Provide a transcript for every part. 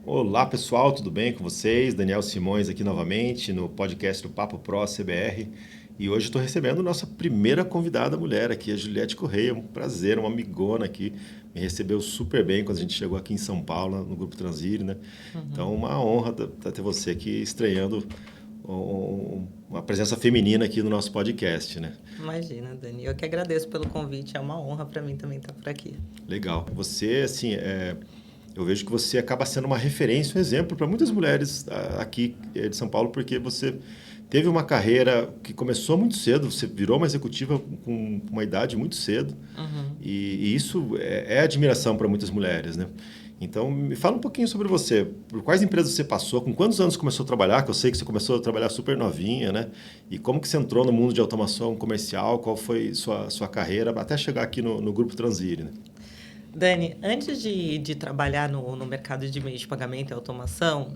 Olá pessoal, tudo bem com vocês? Daniel Simões aqui novamente no podcast do Papo Pro CBR e hoje estou recebendo nossa primeira convidada mulher aqui, a Juliette Correia. Um prazer, uma amigona aqui, me recebeu super bem quando a gente chegou aqui em São Paulo, no Grupo Transire, né? Então, uma honra ter você aqui estreando uma presença feminina aqui no nosso podcast, né? Imagina, Dani. Eu que agradeço pelo convite. É uma honra para mim também estar por aqui. Legal. Você, assim, eu vejo que você acaba sendo uma referência, um exemplo para muitas mulheres aqui de São Paulo, porque você teve uma carreira que começou muito cedo, você virou uma executiva com uma idade muito cedo, e isso é admiração para muitas mulheres, né? Então, me fala um pouquinho sobre você. Por quais empresas você passou? Com quantos anos começou a trabalhar? Que eu sei que você começou a trabalhar super novinha, né? E como que você entrou no mundo de automação comercial? Qual foi sua carreira até chegar aqui no Grupo Transire, né? Dani, antes de trabalhar no mercado de meios de pagamento e automação,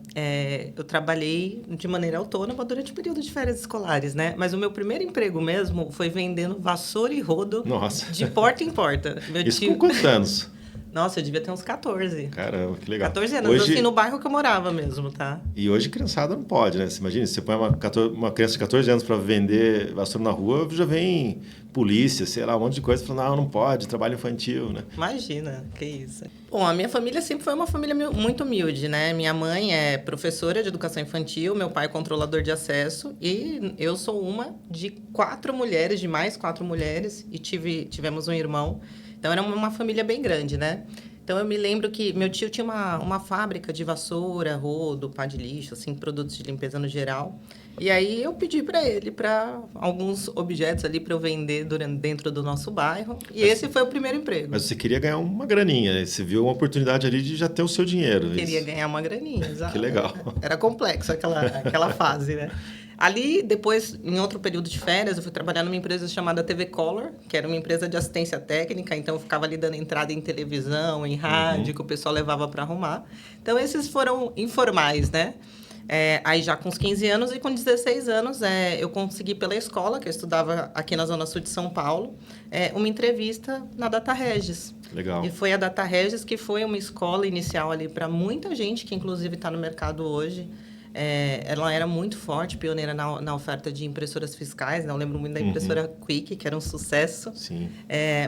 eu trabalhei de maneira autônoma durante o período de férias escolares, né? Mas o meu primeiro emprego mesmo foi vendendo vassoura e rodo Nossa. de porta em porta. Isso com quantos anos? Nossa, eu devia ter uns 14. Caramba, que legal. 14 anos, assim, no bairro que eu morava mesmo, tá? E hoje criançada não pode, né? Você imagina, você põe uma criança de 14 anos para vender vassoura na rua, já vem polícia, sei lá, um monte de coisa, falando, não pode, trabalho infantil, né? Imagina, que isso. Bom, a minha família sempre foi uma família muito humilde, né? Minha mãe é professora de educação infantil, meu pai é controlador de acesso e eu sou uma de 4 mulheres, de mais 4 mulheres, e tivemos um irmão. Então, era uma família bem grande, né? Então, eu me lembro que meu tio tinha uma fábrica de vassoura, rodo, pá de lixo, assim, produtos de limpeza no geral. E aí, eu pedi para ele para alguns objetos ali para eu vender dentro do nosso bairro. E esse foi o primeiro emprego. Mas você queria ganhar uma graninha, né? Você viu uma oportunidade ali de já ter o seu dinheiro. Queria ganhar uma graninha, exato. Que legal. Era complexo aquela fase, né? Ali, depois, em outro período de férias, eu fui trabalhar numa empresa chamada TV Color, que era uma empresa de assistência técnica, então eu ficava ali dando entrada em televisão, em rádio, que o pessoal levava para arrumar. Então, esses foram informais, né? Aí já com uns 15 anos e com 16 anos, eu consegui pela escola, que eu estudava aqui na Zona Sul de São Paulo, uma entrevista na Data Regis. Legal. E foi a Data Regis que foi uma escola inicial ali para muita gente, que inclusive está no mercado hoje. Ela era muito forte, pioneira na oferta de impressoras fiscais, né? Eu lembro muito da impressora Quick, que era um sucesso. Sim.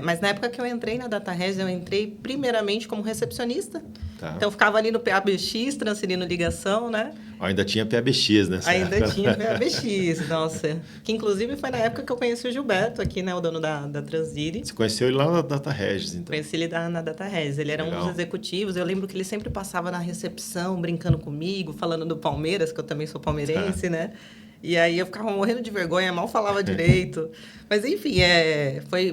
Mas na época que eu entrei na Data Regis, eu entrei primeiramente como recepcionista. Tá. Então, eu ficava ali no PABX, transferindo ligação, né? Ainda tinha PABX, né? Ainda tinha PABX, nossa. Que, inclusive, foi na época que eu conheci o Gilberto aqui, né? O dono da Transire. Você conheceu ele lá na Data Regis, então? Conheci ele na Data Regis. Ele era um dos executivos. Eu lembro que ele sempre passava na recepção, brincando comigo, falando do Palmeiras, que eu também sou palmeirense, né? E aí eu ficava morrendo de vergonha, mal falava direito. Mas, enfim,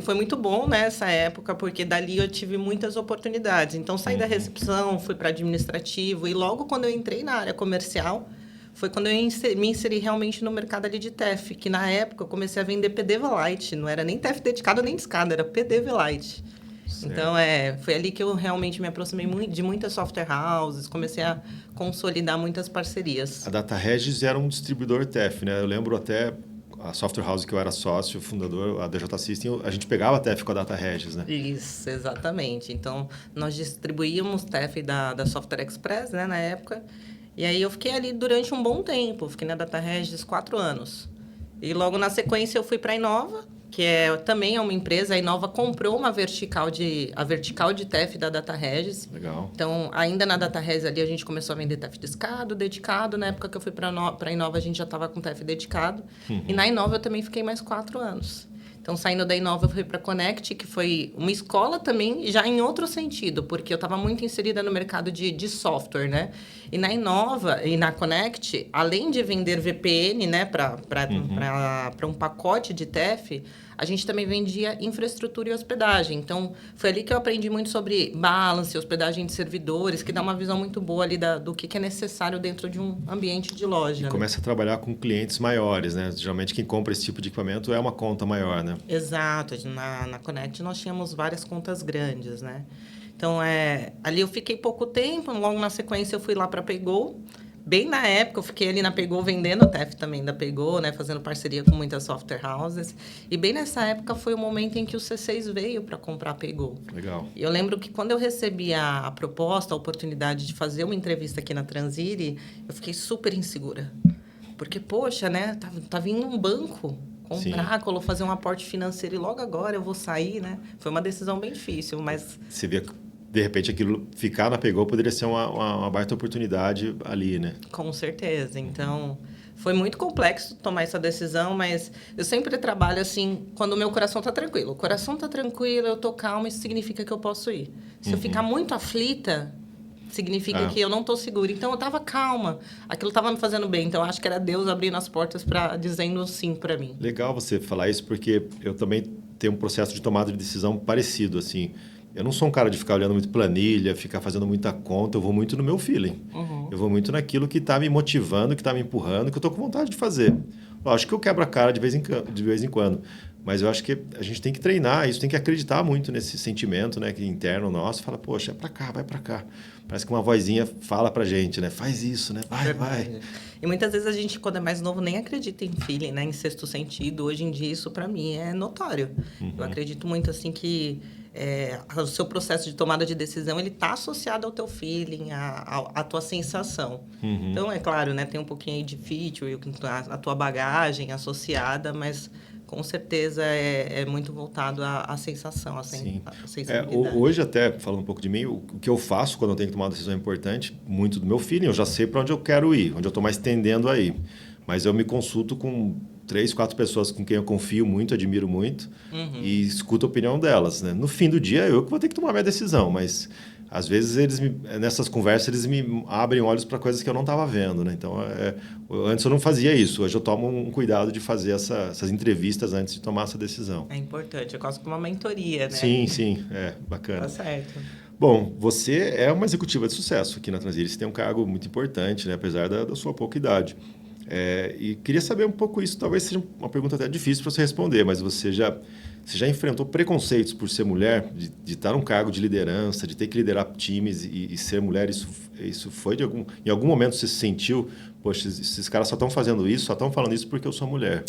foi muito bom nessa época, porque dali eu tive muitas oportunidades. Então, saí da recepção, fui para administrativo. E logo quando eu entrei na área comercial, foi quando eu me inseri realmente no mercado ali de TEF, que na época eu comecei a vender PDV Lite. Não era nem TEF dedicado nem discado, era PDV Lite. Certo. Então, foi ali que eu realmente me aproximei de muitas software houses, comecei a consolidar muitas parcerias. A Data Regis era um distribuidor TEF, né? Eu lembro até a software house que eu era sócio, fundador, a DJ System, a gente pegava a TEF com a Data Regis, né? Isso, exatamente. Então, nós distribuíamos TEF da Software Express, né, na época. E aí eu fiquei ali durante um bom tempo, fiquei na Data Regis 4 anos. E logo na sequência eu fui para a Inova, que também é uma empresa. A Inova comprou a vertical de TEF da Data Regis. Legal. Então, ainda na Data Regis ali, a gente começou a vender TEF discado, dedicado. Na época que eu fui para a Inova, a gente já estava com TEF dedicado. E na Inova eu também fiquei mais 4 anos. Então, saindo da Inova, eu fui para a Connect, que foi uma escola também, já em outro sentido, porque eu estava muito inserida no mercado de software, né? E na Inova e na Connect, além de vender VPN, né, para um pacote de TEF, a gente também vendia infraestrutura e hospedagem. Então, foi ali que eu aprendi muito sobre balance, hospedagem de servidores, que dá uma visão muito boa ali do que é necessário dentro de um ambiente de loja. E começa a trabalhar com clientes maiores, né? Geralmente, quem compra esse tipo de equipamento é uma conta maior, né? Exato. Na Connect, nós tínhamos várias contas grandes, né? Então, ali eu fiquei pouco tempo. Logo na sequência, eu fui lá para a Paygo. bem na época, eu fiquei ali na Pegou vendendo o TEF também da Pegou, né? Fazendo parceria com muitas software houses. E bem nessa época foi o momento em que o C6 veio para comprar a Pegou. Legal. E eu lembro que quando eu recebi a proposta, a oportunidade de fazer uma entrevista aqui na Transire, eu fiquei super insegura. Porque, poxa, né? Tá vindo um banco comprar, fazer um aporte financeiro e logo agora eu vou sair, né? Foi uma decisão bem difícil, mas... Você via que, de repente, aquilo ficar na Pegou poderia ser uma baita oportunidade ali, né? Com certeza. Então, foi muito complexo tomar essa decisão, mas eu sempre trabalho assim, quando o meu coração está tranquilo. O coração está tranquilo, eu estou calma, isso significa que eu posso ir. Se eu ficar muito aflita, significa que eu não estou segura. Então, eu estava calma. Aquilo estava me fazendo bem. Então, eu acho que era Deus abrindo as portas, dizendo sim para mim. Legal você falar isso, porque eu também tenho um processo de tomada de decisão parecido, assim. Eu não sou um cara de ficar olhando muito planilha, ficar fazendo muita conta. Eu vou muito no meu feeling. Eu vou muito naquilo que está me motivando, que está me empurrando, que eu estou com vontade de fazer. Lógico que eu quebro a cara de vez em quando. Mas eu acho que a gente tem que treinar isso, tem que acreditar muito nesse sentimento, né, que interno nosso. Fala, poxa, é para cá, vai para cá. Parece que uma vozinha fala pra gente, né? Faz isso, né? Vai. E muitas vezes a gente, quando é mais novo, nem acredita em feeling, né? Em sexto sentido. Hoje em dia, isso para mim é notório. Eu acredito muito, assim, que o seu processo de tomada de decisão, ele tá associado ao teu feeling, à tua sensação. Então, é claro, né? Tem um pouquinho aí de feature, a tua bagagem associada, mas... Com certeza é muito voltado à sensação, à sensibilidade. Hoje, até falando um pouco de mim, o que eu faço quando eu tenho que tomar uma decisão importante, muito do meu feeling, eu já sei para onde eu quero ir, onde eu estou mais tendendo a ir. Mas eu me consulto com 3, 4 pessoas com quem eu confio muito, admiro muito, e escuto a opinião delas, né? No fim do dia, eu que vou ter que tomar minha decisão, mas... Às vezes, nessas conversas, eles me abrem olhos para coisas que eu não estava vendo, né? Então, antes eu não fazia isso. Hoje eu tomo um cuidado de fazer essas entrevistas antes de tomar essa decisão. É importante. É quase que uma mentoria, né? Sim. Bacana. Tá certo. Bom, você é uma executiva de sucesso aqui na Transire. Você tem um cargo muito importante, né? Apesar da sua pouca idade. E queria saber um pouco isso. Talvez seja uma pergunta até difícil para você responder, mas você já enfrentou preconceitos por ser mulher, de estar num cargo de liderança, de ter que liderar times e ser mulher? Isso foi em algum momento você se sentiu, poxa, esses caras só estão fazendo isso, só estão falando isso porque eu sou mulher?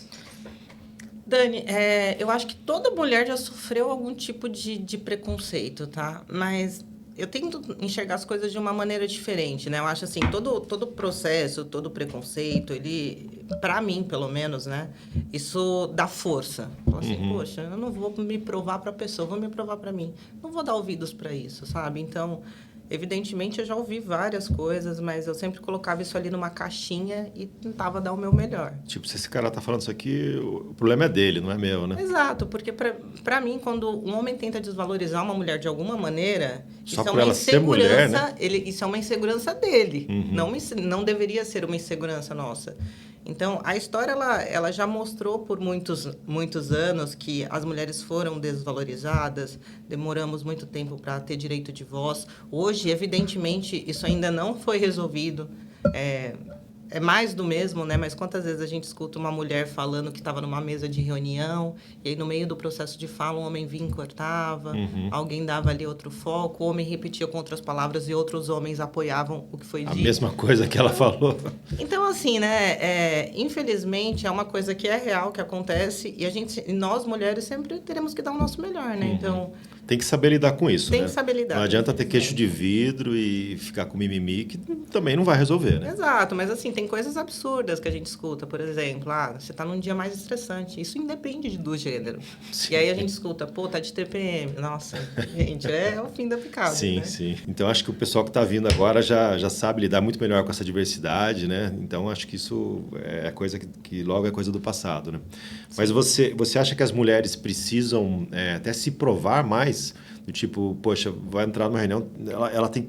Dani, eu acho que toda mulher já sofreu algum tipo de preconceito, tá? Mas eu tento enxergar as coisas de uma maneira diferente, né? Eu acho assim, todo processo, todo preconceito, ele, para mim, pelo menos, né? Isso dá força. Fala assim, poxa, eu não vou me provar para a pessoa, eu vou me provar para mim. Não vou dar ouvidos para isso, sabe? Então, evidentemente, eu já ouvi várias coisas, mas eu sempre colocava isso ali numa caixinha e tentava dar o meu melhor. Tipo, se esse cara tá falando isso aqui, o problema é dele, não é meu, né? Exato, porque para mim, quando um homem tenta desvalorizar uma mulher de alguma maneira, só isso é por uma ela ser mulher, né? Isso é uma insegurança dele. Não deveria ser uma insegurança nossa. Então, a história ela já mostrou por muitos anos que as mulheres foram desvalorizadas, demoramos muito tempo para ter direito de voz. Hoje, evidentemente, isso ainda não foi resolvido. É mais do mesmo, né? Mas quantas vezes a gente escuta uma mulher falando que estava numa mesa de reunião e aí no meio do processo de fala um homem vinha e cortava, alguém dava ali outro foco, o homem repetia com outras palavras e outros homens apoiavam o que foi dito. A mesma coisa que ela falou. Então, assim, né? Infelizmente, é uma coisa que é real, que acontece e nós mulheres sempre teremos que dar o nosso melhor, né? Então... Tem que saber lidar com isso, né? Tem que saber lidar. Não adianta ter queixo de vidro e ficar com mimimi, que também não vai resolver, né? Exato, mas assim, tem coisas absurdas que a gente escuta. Por exemplo, você tá num dia mais estressante. Isso independe do gênero. Sim. E aí a gente escuta, tá de TPM. Nossa, gente, é o fim da picada, sim, né? Sim. Então, acho que o pessoal que tá vindo agora já sabe lidar muito melhor com essa diversidade, né? Então, acho que isso é coisa que logo é coisa do passado, né? Sim. Mas você acha que as mulheres precisam até se provar mais? Do tipo, poxa, vai entrar numa reunião,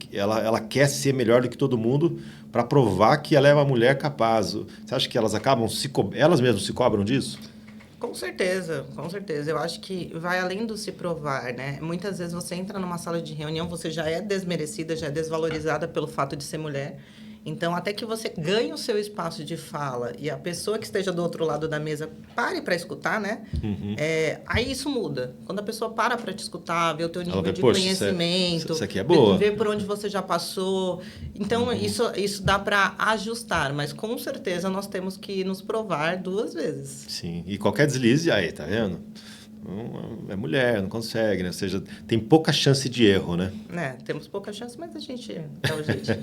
ela quer ser melhor do que todo mundo para provar que ela é uma mulher capaz. Você acha que elas acabam elas mesmas se cobram disso? Com certeza, com certeza. Eu acho que vai além do se provar, né? Muitas vezes você entra numa sala de reunião, você já é desmerecida, já é desvalorizada pelo fato de ser mulher. Então, até que você ganhe o seu espaço de fala e a pessoa que esteja do outro lado da mesa pare para escutar, né? Aí isso muda. Quando a pessoa para te escutar, vê o teu nível de conhecimento, isso aqui é boa. Vê por onde você já passou. Então, isso dá para ajustar, mas com certeza nós temos que nos provar 2 vezes. Sim, e qualquer deslize, aí, tá vendo? É mulher, não consegue, né? Ou seja, tem pouca chance de erro, né? Temos pouca chance, mas a gente dá o jeitinho.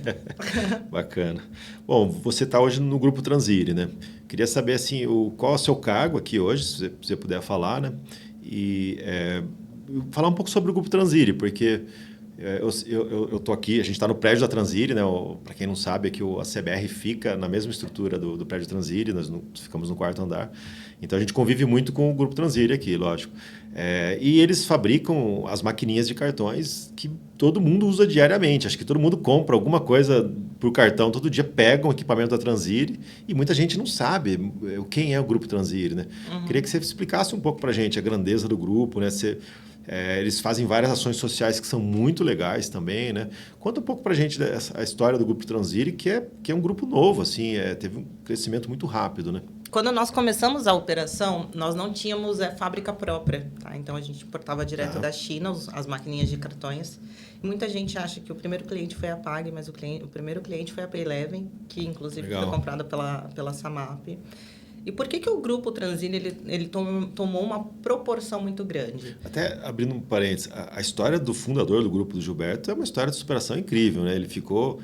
Bacana. Bom, você está hoje no Grupo Transire, né? Queria saber, assim, qual é o seu cargo aqui hoje, se você puder falar, né? E falar um pouco sobre o Grupo Transire, porque eu estou aqui, a gente está no prédio da Transire, né? Para quem não sabe, aqui a CBR fica na mesma estrutura do prédio Transire, nós ficamos no 4º andar. Então, a gente convive muito com o Grupo Transire aqui, lógico. E eles fabricam as maquininhas de cartões que todo mundo usa diariamente. Acho que todo mundo compra alguma coisa por cartão, todo dia pega um equipamento da Transire e muita gente não sabe quem é o Grupo Transire, né? Queria que você explicasse um pouco para a gente a grandeza do grupo, né? Eles fazem várias ações sociais que são muito legais também, né? Conta um pouco para a gente a história do Grupo Transire, que é um grupo novo, assim, teve um crescimento muito rápido, né? Quando nós começamos a operação, nós não tínhamos fábrica própria, tá? Então, a gente importava direto da China as maquininhas de cartões. E muita gente acha que o primeiro cliente foi a Pag, mas o primeiro cliente foi a Payleven, que inclusive foi comprada pela Samap. E por que o Grupo Transire ele tomou uma proporção muito grande? Até abrindo um parênteses, a história do fundador do grupo, do Gilberto, é uma história de superação incrível, né? Ele ficou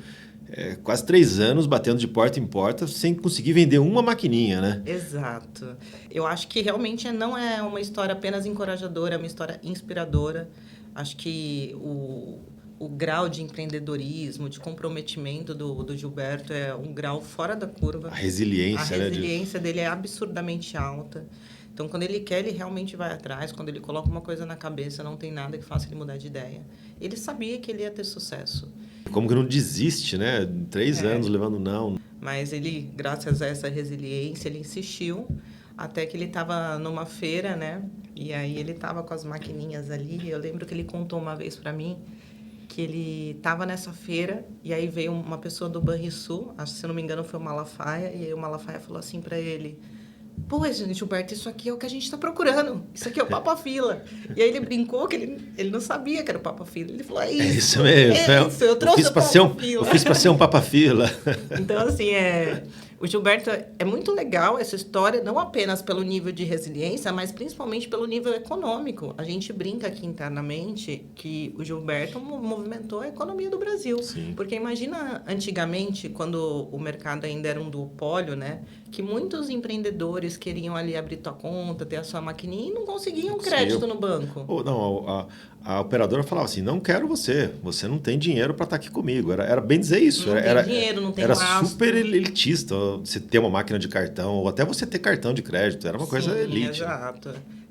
quase 3 anos batendo de porta em porta sem conseguir vender uma maquininha, né? Exato. Eu acho que realmente não é uma história apenas encorajadora, é uma história inspiradora. Acho que o grau de empreendedorismo, de comprometimento do Gilberto é um grau fora da curva. A resiliência, né? A resiliência dele é absurdamente alta. Então, quando ele quer, ele realmente vai atrás. Quando ele coloca uma coisa na cabeça, não tem nada que faça ele mudar de ideia. Ele sabia que ele ia ter sucesso. Como que não desiste, né? 3 anos levando não. Mas ele, graças a essa resiliência, ele insistiu até que ele estava numa feira, né? E aí ele estava com as maquininhas ali. Eu lembro que ele contou uma vez para mim que ele estava nessa feira e aí veio uma pessoa do Banrisul, acho que se não me engano foi o Malafaia, e aí o Malafaia falou assim para ele: pô, Gilberto, isso aqui é o que a gente está procurando. Isso aqui é o Papa Fila. E aí ele brincou que ele não sabia que era o Papa Fila. Ele falou, é isso mesmo. É isso, eu trouxe o Papa Fila. Eu fiz para ser um Papa Fila. Então, assim, o Gilberto é muito legal essa história, não apenas pelo nível de resiliência, mas principalmente pelo nível econômico. A gente brinca aqui internamente que o Gilberto movimentou a economia do Brasil. Sim. Porque imagina antigamente, quando o mercado ainda era um duopólio, né? Que muitos empreendedores queriam ali abrir tua conta, ter a sua maquininha e não conseguiam crédito no banco. Não, a operadora falava assim, não quero você não tem dinheiro para estar aqui comigo. Era bem dizer isso. Não tem dinheiro, não tem lastro. Era super elitista você ter uma máquina de cartão, ou até você ter cartão de crédito. Era uma coisa elite. Exato.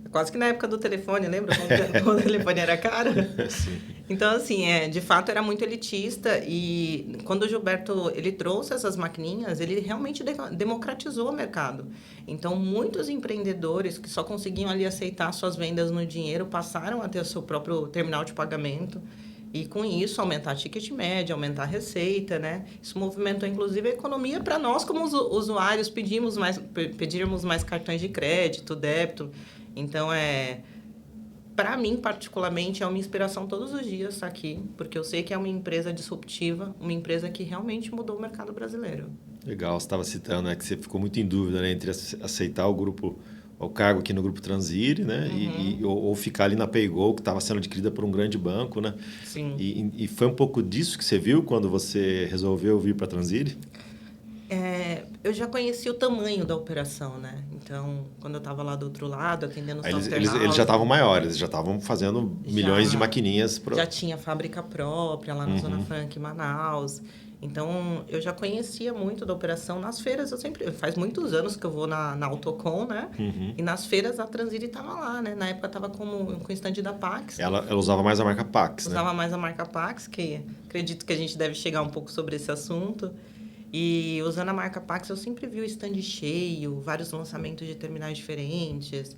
Quase que na época do telefone, lembra? Quando o telefone era caro? Sim. Então, assim, de fato, era muito elitista. E quando o Gilberto ele trouxe essas maquininhas, ele realmente democratizou o mercado. Então, muitos empreendedores que só conseguiam ali aceitar suas vendas no dinheiro passaram a ter o seu próprio terminal de pagamento. E, com isso, aumentar a ticket média, aumentar a receita, né? Isso movimentou, inclusive, a economia para nós, como usuários, pedirmos mais cartões de crédito, débito. Então, para mim, particularmente, é uma inspiração todos os dias estar aqui, porque eu sei que é uma empresa disruptiva, uma empresa que realmente mudou o mercado brasileiro. Legal, você estava citando, né, que você ficou muito em dúvida, né, entre aceitar o cargo aqui no Grupo Transire, né, ou ficar ali na PayGo, que estava sendo adquirida por um grande banco, né? Sim. E foi um pouco disso que você viu quando você resolveu vir para a Transire? Eu já conheci o tamanho da operação, né? Então, quando eu estava lá do outro lado, atendendo os eles já estavam maiores, já estavam fazendo milhões de maquininhas. Já tinha fábrica própria lá na Zona Franca, em Manaus. Então, eu já conhecia muito da operação. Nas feiras, faz muitos anos que eu vou na Autocom, né? E nas feiras, a Transire estava lá, né? Na época, estava com o stand da Pax. Ela usava mais a marca Pax, né? Usava mais a marca Pax, que acredito que a gente deve chegar um pouco sobre esse assunto. E usando a marca Pax, eu sempre vi o stand cheio, vários lançamentos de terminais diferentes.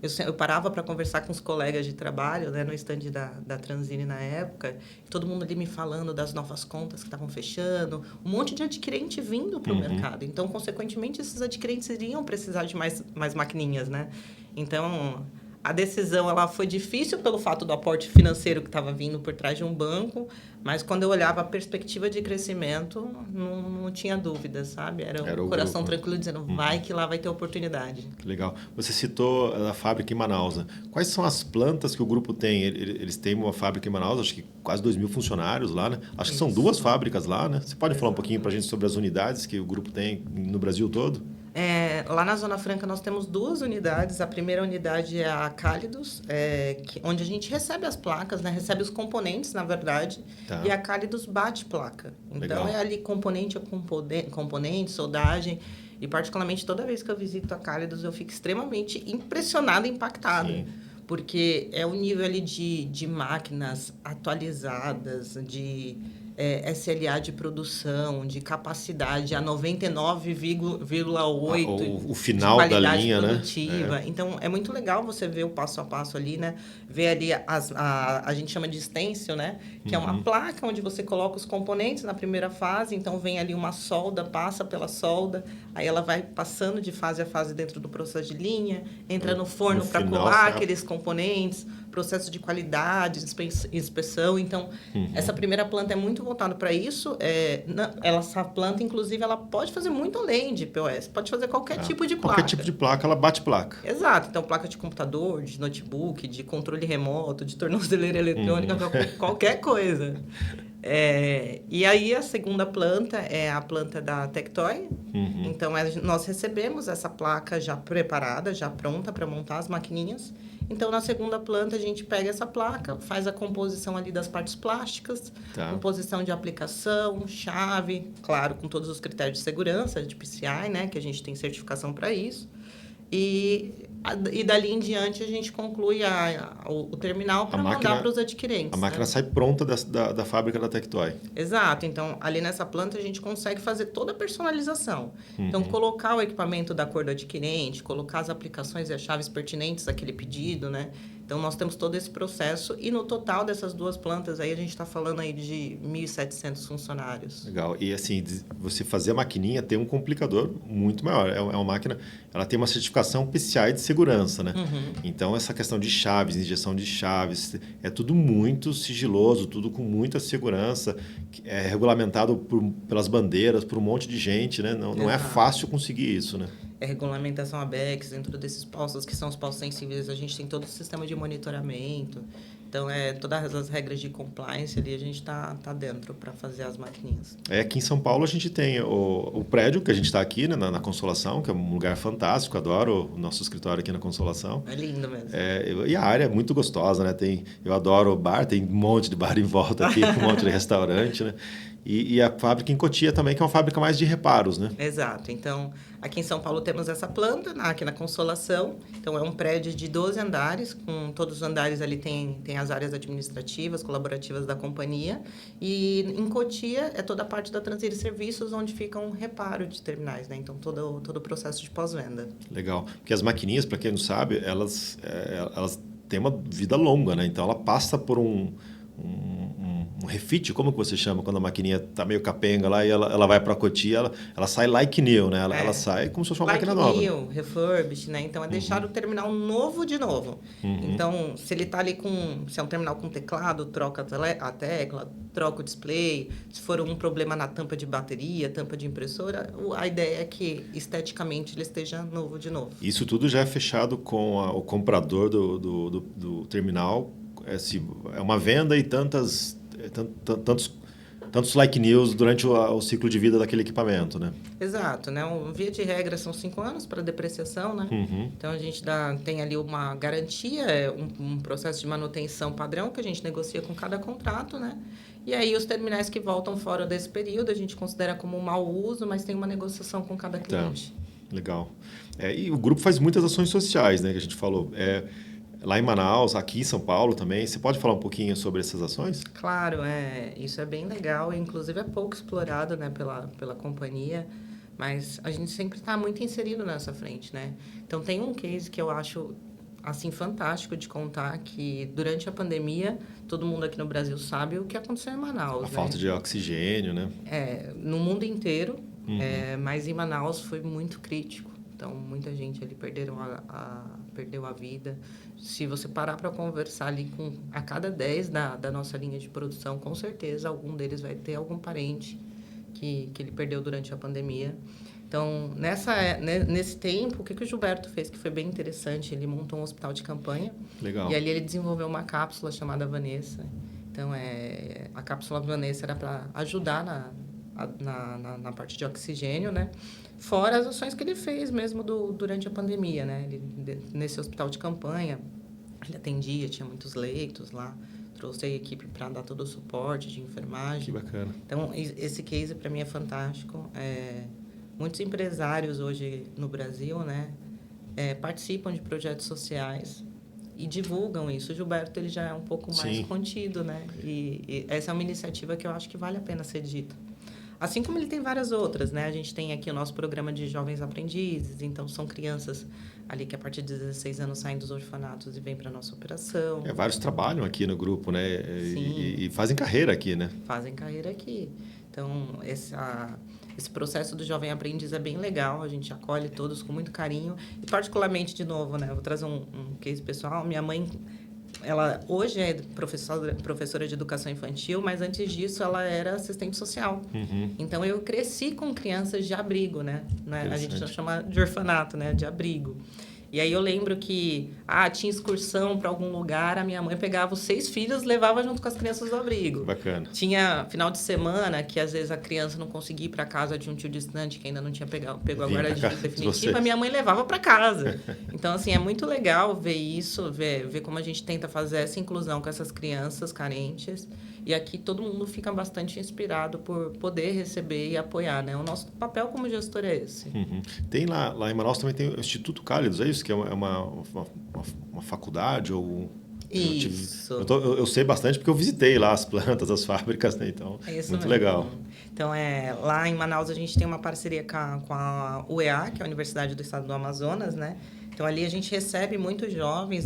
eu parava para conversar com os colegas de trabalho, né, no stand da Transine na época, todo mundo ali me falando das novas contas que estavam fechando, um monte de adquirente vindo para o mercado. Então, consequentemente, esses adquirentes iriam precisar de mais maquininhas, né? Então, a decisão ela foi difícil pelo fato do aporte financeiro que estava vindo por trás de um banco, mas quando eu olhava a perspectiva de crescimento, não tinha dúvida, sabe? Era o coração tranquilo dizendo, vai que lá vai ter oportunidade. Legal. Você citou a fábrica em Manaus, né? Quais são as plantas que o grupo tem? Eles têm uma fábrica em Manaus, acho que quase 2.000 funcionários lá, né? Acho que são 2 fábricas lá, né? Você pode falar um pouquinho para a gente sobre as unidades que o grupo tem no Brasil todo? Lá na Zona Franca nós temos 2 unidades. A primeira unidade é a Cálidos, onde a gente recebe as placas, né? Recebe os componentes, na verdade. Tá. E a Cálidos bate placa. Então, legal. É ali componente a componente, soldagem. E, particularmente, toda vez que eu visito a Cálidos, eu fico extremamente impressionada e impactada. Sim. Porque é o nível ali de máquinas atualizadas, de SLA de produção, de capacidade a 99,8% o final de da linha, produtiva. Né? Então, é muito legal você ver o passo a passo ali, né? Ver ali a gente chama de stencil, né? Que é uma placa onde você coloca os componentes na primeira fase. Então, vem ali uma solda, passa pela solda, aí ela vai passando de fase a fase dentro do processo de linha, entra no forno para colar aqueles componentes, processo de qualidade, inspeção. Então, essa primeira planta é muito voltado para isso. Essa planta, inclusive, ela pode fazer muito além de POS. Pode fazer qualquer tipo de placa. Qualquer tipo de placa, ela bate placa. Exato. Então, placa de computador, de notebook, de controle remoto, de tornozeleira eletrônica, qualquer coisa. E aí, a segunda planta é a planta da Tectoy. Então, nós recebemos essa placa já preparada, já pronta para montar as maquininhas. Então, na segunda planta, a gente pega essa placa, faz a composição ali das partes plásticas, composição de aplicação, chave, claro, com todos os critérios de segurança, de PCI, né, que a gente tem certificação para isso. E dali em diante, a gente conclui o terminal para mandar para os adquirentes. A máquina sai pronta da fábrica da Tectoy. Exato. Então, ali nessa planta, a gente consegue fazer toda a personalização. Então, colocar o equipamento da cor do adquirente, colocar as aplicações e as chaves pertinentes àquele pedido, né? Então, nós temos todo esse processo. E no total dessas 2 plantas, aí a gente está falando aí de 1.700 funcionários. Legal. E assim, você fazer a maquininha tem um complicador muito maior. É uma máquina, ela tem uma certificação PCI de segurança, né? Então, essa questão de chaves, injeção de chaves, é tudo muito sigiloso, tudo com muita segurança. É regulamentado pelas bandeiras, por um monte de gente, né? Não é fácil conseguir isso, né? Regulamentação ABEX dentro desses postos, que são os postos sensíveis, a gente tem todo o sistema de monitoramento. Então, todas as regras de compliance ali, a gente tá dentro para fazer as maquininhas. Aqui em São Paulo, a gente tem o prédio que a gente está aqui, né, na Consolação, que é um lugar fantástico, adoro o nosso escritório aqui na Consolação. É lindo mesmo. E a área é muito gostosa, né? Eu adoro o bar, tem um monte de bar em volta aqui, um monte de restaurante, né? E a fábrica em Cotia também, que é uma fábrica mais de reparos, né? Exato. Então, aqui em São Paulo temos essa planta, aqui na Consolação. Então, é um prédio de 12 andares, com todos os andares ali tem as áreas administrativas, colaborativas da companhia. E em Cotia é toda a parte da Transire Serviços, onde fica um reparo de terminais, né? Então, todo o processo de pós-venda. Legal. Porque as maquininhas, para quem não sabe, elas têm uma vida longa, né? Então, ela passa por um refit, como que você chama quando a maquininha tá meio capenga lá e ela vai para a Cotia, ela sai like new, né? Ela sai como se fosse uma máquina nova. Like new, refurbish, né? Então, é deixar o terminal novo de novo. Então, se ele tá ali se é um terminal com teclado, troca a tecla, troca o display. Se for um problema na tampa de bateria, tampa de impressora, a ideia é que, esteticamente, ele esteja novo de novo. Isso tudo já é fechado com o comprador do terminal. É uma venda e tantos like news durante o ciclo de vida daquele equipamento, né? Exato, né? Via de regra são 5 anos para depreciação, né? Então a gente tem ali uma garantia, um processo de manutenção padrão que a gente negocia com cada contrato, né? E aí os terminais que voltam fora desse período a gente considera como um mau uso, mas tem uma negociação com cada cliente. Legal. E o grupo faz muitas ações sociais, né? Que a gente falou. Lá em Manaus, aqui em São Paulo também. Você pode falar um pouquinho sobre essas ações? Claro, isso é bem legal. Inclusive, é pouco explorado, né, pela companhia. Mas a gente sempre está muito inserido nessa frente, né? Então, tem um case que eu acho assim, fantástico de contar que durante a pandemia, todo mundo aqui no Brasil sabe o que aconteceu em Manaus, A falta de oxigênio, né? No mundo inteiro, mas em Manaus foi muito crítico. Então, muita gente ali perdeu a vida. Se você parar para conversar ali a cada 10 da nossa linha de produção, com certeza algum deles vai ter algum parente que ele perdeu durante a pandemia. Então, nesse tempo, o que o Gilberto fez que foi bem interessante? Ele montou um hospital de campanha. Legal. E ali ele desenvolveu uma cápsula chamada Vanessa. Então, a cápsula Vanessa era para ajudar na parte de oxigênio, né? Fora as ações que ele fez mesmo durante a pandemia, né? Ele, nesse hospital de campanha, ele atendia, tinha muitos leitos lá. Trouxe a equipe para dar todo o suporte de enfermagem. Que bacana. Então, esse case para mim é fantástico. Muitos empresários hoje no Brasil, né, participam de projetos sociais e divulgam isso. O Gilberto ele já é um pouco mais contido, né? E essa é uma iniciativa que eu acho que vale a pena ser dita. Assim como ele tem várias outras, né? A gente tem aqui o nosso programa de jovens aprendizes, então são crianças ali que a partir de 16 anos saem dos orfanatos e vêm para a nossa operação. Vários trabalham aqui no grupo, né? Sim. E fazem carreira aqui, né? Fazem carreira aqui. Então, esse processo do jovem aprendiz é bem legal, a gente acolhe todos com muito carinho. E particularmente, de novo, né? Vou trazer um case pessoal. Minha mãe, ela hoje é professora de educação infantil, mas antes disso ela era assistente social. Então, eu cresci com crianças de abrigo, né? A gente chama de orfanato, né? De abrigo. E aí eu lembro que tinha excursão para algum lugar, a minha mãe pegava os 6 filhos e levava junto com as crianças do abrigo. Bacana. Tinha final de semana que às vezes a criança não conseguia ir para casa de um tio distante que ainda não tinha pegou a guarda definitiva, a minha mãe levava para casa. Então, assim, é muito legal ver isso, ver como a gente tenta fazer essa inclusão com essas crianças carentes. E aqui todo mundo fica bastante inspirado por poder receber e apoiar, né? O nosso papel como gestor é esse. Tem lá em Manaus também tem o Instituto Cálidos, é isso? Que é uma faculdade ou... Isso. Eu sei bastante porque eu visitei lá as plantas, as fábricas, né? Então, muito mesmo. Legal. Então, lá em Manaus a gente tem uma parceria com a UEA, que é a Universidade do Estado do Amazonas, né? Então, ali a gente recebe muitos jovens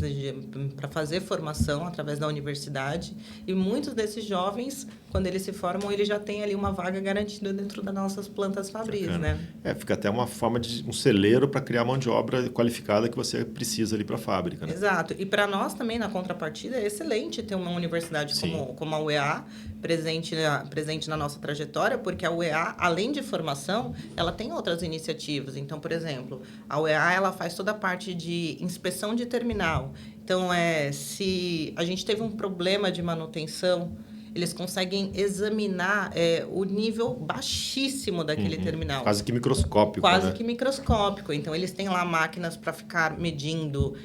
para fazer formação através da universidade. E muitos desses jovens, quando eles se formam, eles já têm ali uma vaga garantida dentro das nossas plantas fabris, né? Fica até uma forma de um celeiro para criar mão de obra qualificada que você precisa ali para a fábrica, né? Exato. E para nós também, na contrapartida, é excelente ter uma universidade como a UEA presente na nossa trajetória, porque a UEA, além de formação, ela tem outras iniciativas. Então, por exemplo, a UEA ela faz toda a parte de inspeção de terminal. Então, se a gente teve um problema de manutenção, eles conseguem examinar o nível baixíssimo daquele terminal. Quase que microscópico, Quase que microscópico. Então, eles têm lá máquinas para ficar medindo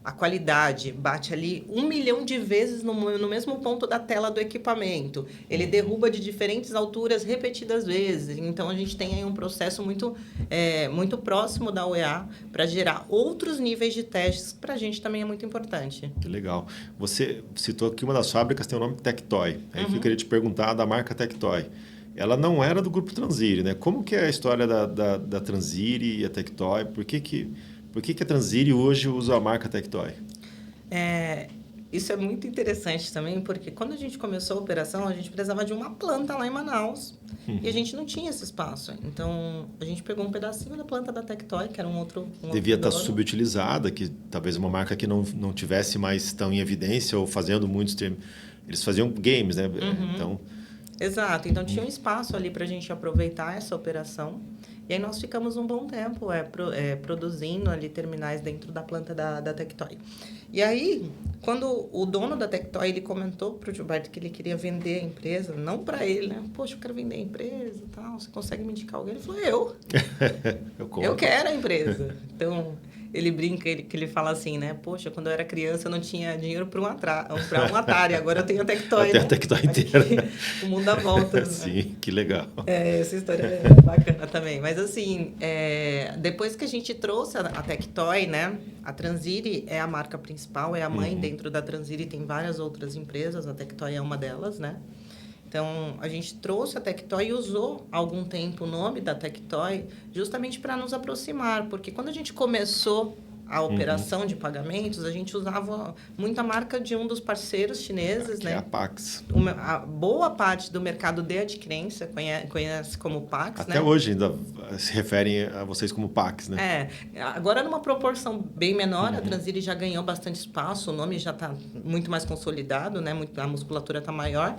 a qualidade. Bate ali 1 milhão de vezes no mesmo ponto da tela do equipamento. Ele derruba de diferentes alturas repetidas vezes. Então, a gente tem aí um processo muito próximo da UEA para gerar outros níveis de testes, que para a gente também é muito importante. Que legal. Você citou que uma das fábricas tem o nome Tectoy. Aí eu queria te perguntar da marca Tectoy. Ela não era do grupo Transire, né? Como que é a história da Transire e a Tectoy? Por que a Transire hoje usa a marca Tectoy? Isso é muito interessante também, porque quando a gente começou a operação, a gente precisava de uma planta lá em Manaus e a gente não tinha esse espaço. Então, a gente pegou um pedacinho da planta da Tectoy, que era um outro Devia estar subutilizada, que talvez uma marca que não tivesse mais tão em evidência ou fazendo muitos... Eles faziam games, né? Então... Exato. Então, tinha um espaço ali para a gente aproveitar essa operação. E aí, nós ficamos um bom tempo produzindo ali terminais dentro da planta da Tectoy. E aí, quando o dono da Tectoy, ele comentou para o Gilberto que ele queria vender a empresa, não para ele, né? Poxa, eu quero vender a empresa e tal, você consegue me indicar alguém? Ele falou, eu quero a empresa. Então... Ele brinca, que ele fala assim, né? Poxa, quando eu era criança eu não tinha dinheiro para um Atari, agora eu tenho a Tectoy, né? A Tectoy inteira. O mundo dá voltas. Sim, que legal. Essa história é bacana também. Mas assim, depois que a gente trouxe a Tectoy, né? A Transire é a marca principal, é a mãe. Dentro da Transire tem várias outras empresas, a Tectoy é uma delas, né? Então, a gente trouxe a Tectoy e usou há algum tempo o nome da Tectoy justamente para nos aproximar, porque quando a gente começou a operação de pagamentos, a gente usava muita marca de um dos parceiros chineses, né? É a Pax. A boa parte do mercado de adquirência conhece como Pax, Até hoje ainda se referem a vocês como Pax, né? Agora numa proporção bem menor, a Transire já ganhou bastante espaço, o nome já está muito mais consolidado, né? A musculatura está maior.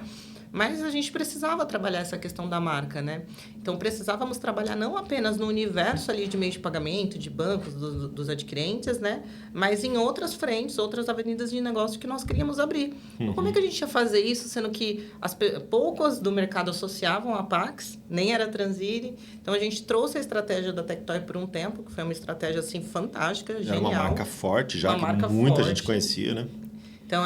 Mas a gente precisava trabalhar essa questão da marca, né? Então, precisávamos trabalhar não apenas no universo ali de meio de pagamento, de bancos, dos adquirentes, né? Mas em outras frentes, outras avenidas de negócio que nós queríamos abrir. Então, como é que a gente ia fazer isso, sendo que poucos do mercado associavam a Pax, nem era Transire. Então, a gente trouxe a estratégia da Tectoy por um tempo, que foi uma estratégia, assim, fantástica, genial. Era uma marca forte já, que muita gente conhecia, né? Então,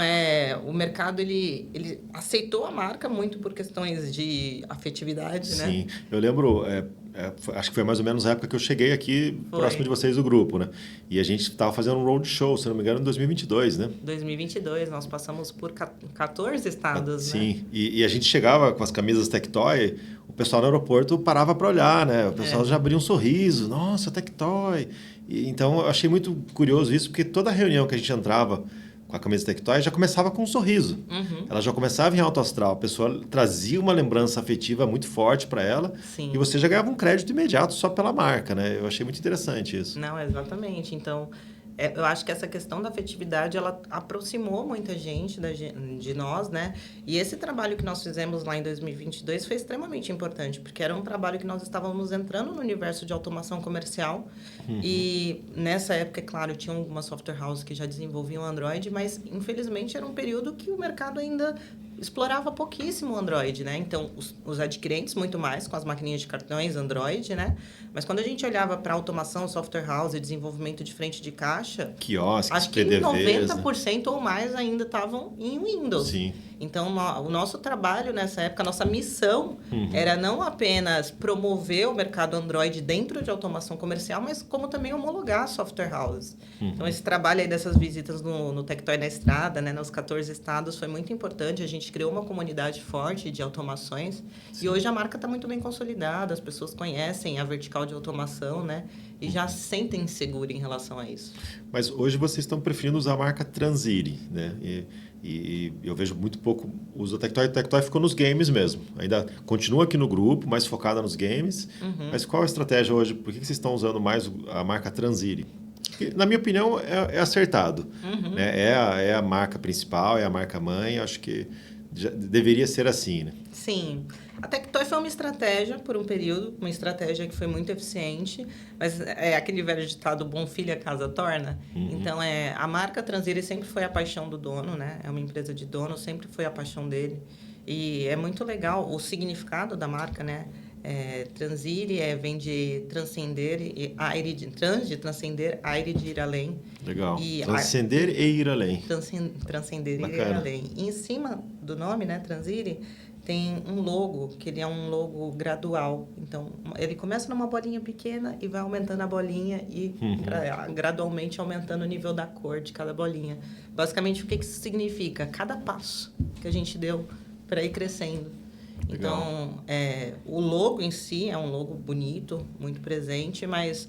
o mercado, ele aceitou a marca muito por questões de afetividade, né? Sim. Eu lembro, acho que foi mais ou menos a época que eu cheguei aqui, próximo de vocês do grupo, né? E a gente estava fazendo um roadshow, se não me engano, em 2022, né? 2022, nós passamos por 14 estados, sim. né? E a gente chegava com as camisas Tectoy, o pessoal no aeroporto parava para olhar, né? O pessoal já abria um sorriso, nossa, Tectoy! Então, eu achei muito curioso isso, porque toda reunião que a gente entrava com a camisa Tectoy já começava com um sorriso. Ela já começava em alto astral. A pessoa trazia uma lembrança afetiva muito forte para ela. Sim. E você já ganhava um crédito imediato só pela marca, né? Eu achei muito interessante isso. Não, exatamente. Então, eu acho que essa questão da afetividade, ela aproximou muita gente de nós, né? E esse trabalho que nós fizemos lá em 2022 foi extremamente importante, porque era um trabalho que nós estávamos entrando no universo de automação comercial. E nessa época, é claro, tinha algumas software houses que já desenvolviam Android, mas infelizmente era um período que o mercado ainda explorava pouquíssimo o Android, né? Então, os adquirentes muito mais com as maquininhas de cartões Android, né? Mas quando a gente olhava para automação, software house e desenvolvimento de frente de caixa, quiosques, acho que PDVs, 90% ou mais ainda estavam em Windows. Sim. Então, o nosso trabalho nessa época, a nossa missão era não apenas promover o mercado Android dentro de automação comercial, mas como também homologar software houses. Então, esse trabalho aí dessas visitas no Tectoy na Estrada, né, nos 14 estados, foi muito importante. A gente criou uma comunidade forte de automações. Sim. E hoje a marca está muito bem consolidada, as pessoas conhecem a vertical de automação, né? E já se sentem seguras em relação a isso. Mas hoje vocês estão preferindo usar a marca Transire, né? E eu vejo muito pouco uso da Tectoy. A Tectoy ficou nos games mesmo. Ainda continua aqui no grupo, mais focada nos games. Mas qual a estratégia hoje? Por que vocês estão usando mais a marca Transire? Porque, na minha opinião, é acertado. Né? É a marca principal, é a marca mãe. Acho que deveria ser assim, né? Sim. A Tectoy foi uma estratégia por um período, uma estratégia que foi muito eficiente, mas é aquele velho ditado, bom filho a casa torna. Então, a marca Transire sempre foi a paixão do dono, né? É uma empresa de dono, sempre foi a paixão dele. E é muito legal o significado da marca, né? Transire vem de transcender, de transcender, aire de ir além. Legal. Transcender e ir além. Transcender e ir além. E em cima do nome, né, Transire, tem um logo, que ele é um logo gradual. Então, ele começa numa bolinha pequena e vai aumentando a bolinha e gradualmente aumentando o nível da cor de cada bolinha. Basicamente, o que isso significa? Cada passo que a gente deu para ir crescendo. Então, o logo em si é um logo bonito, muito presente, mas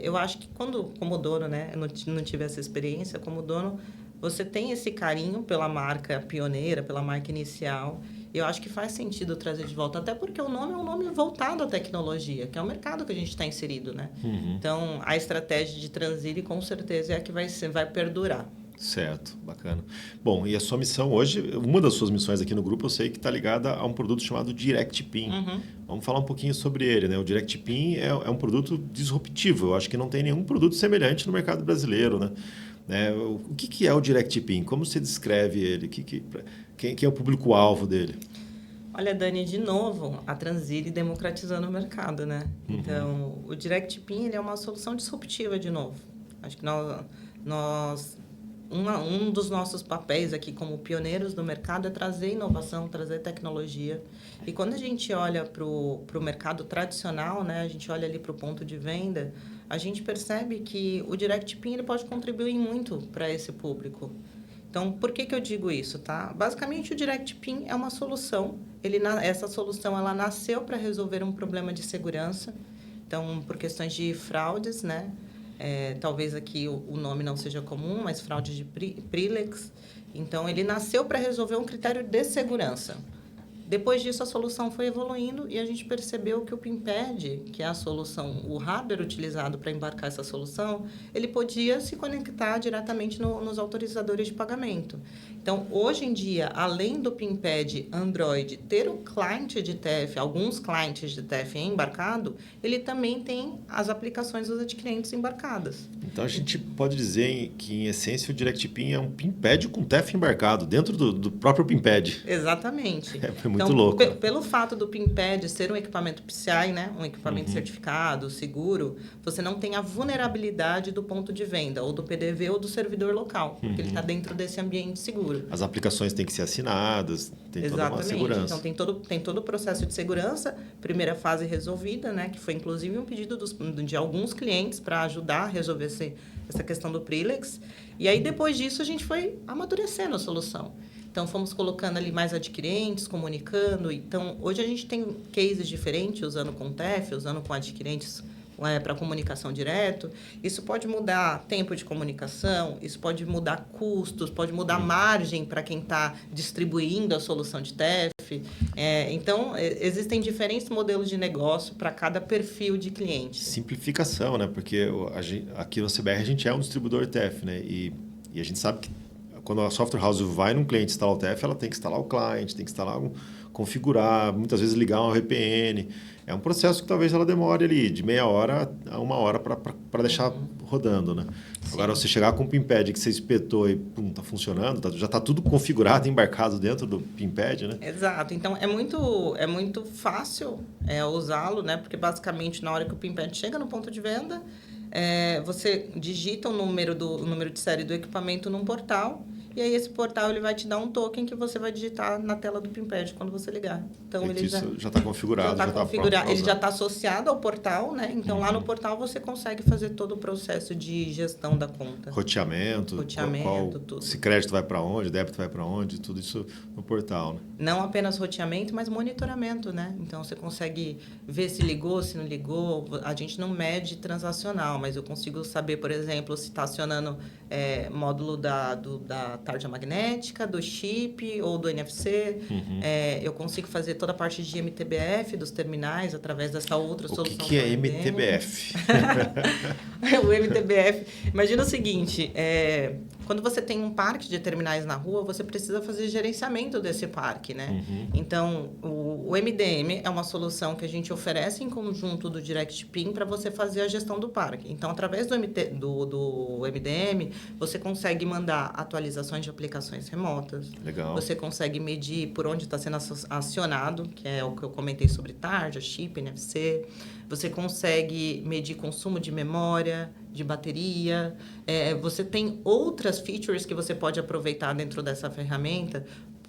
eu acho que como dono, né, eu não tive essa experiência, como dono, você tem esse carinho pela marca pioneira, pela marca inicial. Eu acho que faz sentido trazer de volta, até porque o nome é um nome voltado à tecnologia, que é o mercado que a gente está inserido, né? Então, a estratégia de Transire, com certeza, é a que vai perdurar. Certo, bacana. Bom, e a sua missão hoje, uma das suas missões aqui no grupo, eu sei que está ligada a um produto chamado DirectPin. Vamos falar um pouquinho sobre ele, né? O DirectPin é um produto disruptivo. Eu acho que não tem nenhum produto semelhante no mercado brasileiro, né? O que é o DirectPin? Como você descreve ele? Quem é o público-alvo dele? Olha, Dani, de novo, a Transire democratizando o mercado, né? Então, o DirectPin ele é uma solução disruptiva, de novo. Acho que um dos nossos papéis aqui como pioneiros do mercado é trazer inovação, trazer tecnologia. E quando a gente olha para o mercado tradicional, né, a gente olha ali para o ponto de venda, a gente percebe que o DirectPin ele pode contribuir muito para esse público. Então, por que eu digo isso, tá? Basicamente, o DirectPin é uma solução. Essa solução ela nasceu para resolver um problema de segurança. Então, por questões de fraudes, né? talvez aqui o nome não seja comum, mas fraude de PRILEX. Então, ele nasceu para resolver um critério de segurança. Depois disso, a solução foi evoluindo e a gente percebeu que o PIMPAD, que é a solução, o hardware utilizado para embarcar essa solução, ele podia se conectar diretamente nos autorizadores de pagamento. Então, hoje em dia, além do PIMPAD Android ter o cliente de TEF, alguns clientes de TEF embarcado, ele também tem as aplicações dos adquirentes embarcadas. Então, a gente pode dizer que, em essência, o DirectPIN é um PIMPAD com TEF embarcado, dentro do próprio PIMPAD. Exatamente. É muito louco. Pelo fato do PIMPAD ser um equipamento PCI, né, um equipamento certificado, seguro, você não tem a vulnerabilidade do ponto de venda, ou do PDV, ou do servidor local, porque ele está dentro desse ambiente seguro. As aplicações têm que ser assinadas, tem toda uma segurança. Então, tem todo o processo de segurança, primeira fase resolvida, né, que foi inclusive um pedido de alguns clientes para ajudar a resolver essa questão do PRILEX. E aí, depois disso, a gente foi amadurecendo a solução. Então, fomos colocando ali mais adquirentes, comunicando. Então, hoje a gente tem cases diferentes, usando com TEF, usando com adquirentes para comunicação direto. Isso pode mudar tempo de comunicação, isso pode mudar custos, pode mudar margem para quem está distribuindo a solução de TEF. Então, existem diferentes modelos de negócio para cada perfil de cliente. Simplificação, né? Porque aqui no CBR a gente é um distribuidor TEF, né? E a gente sabe que quando a software house vai num cliente instalar o TEF, ela tem que instalar o cliente, tem que instalar, configurar, muitas vezes ligar um VPN. É um processo que talvez ela demore ali de meia hora a uma hora para deixar rodando, né? Sim. Agora, você chegar com o PIMPAD que você espetou e está funcionando, já está tudo configurado, embarcado dentro do PIMPAD, né? Exato. Então, é muito fácil usá-lo, né? Porque, basicamente, na hora que o PIMPAD chega no ponto de venda, você digita o número de série do equipamento num portal. E aí, esse portal ele vai te dar um token que você vai digitar na tela do PIMPAD quando você ligar. Então, ele já está configurado. Ele já está associado ao portal, né? Então, lá no portal, você consegue fazer todo o processo de gestão da conta. Roteamento, tudo. Se crédito vai para onde, débito vai para onde, tudo isso no portal, né? Não apenas roteamento, mas monitoramento, né? Então, você consegue ver se ligou, se não ligou. A gente não mede transacional, mas eu consigo saber, por exemplo, se está acionando módulo da tarja magnética, do chip ou do NFC. Eu consigo fazer toda a parte de MTBF dos terminais através dessa outra solução. O que é MTBF? O MTBF. Imagina o seguinte, quando você tem um parque de terminais na rua, você precisa fazer gerenciamento desse parque, né? Então, o MDM é uma solução que a gente oferece em conjunto do DirectPIN para você fazer a gestão do parque. Então, através do MDM, você consegue mandar atualizações de aplicações remotas. Legal. Você consegue medir por onde está sendo acionado, que é o que eu comentei sobre tarja, chip, NFC. Você consegue medir consumo de memória, de bateria. Você tem outras features que você pode aproveitar dentro dessa ferramenta,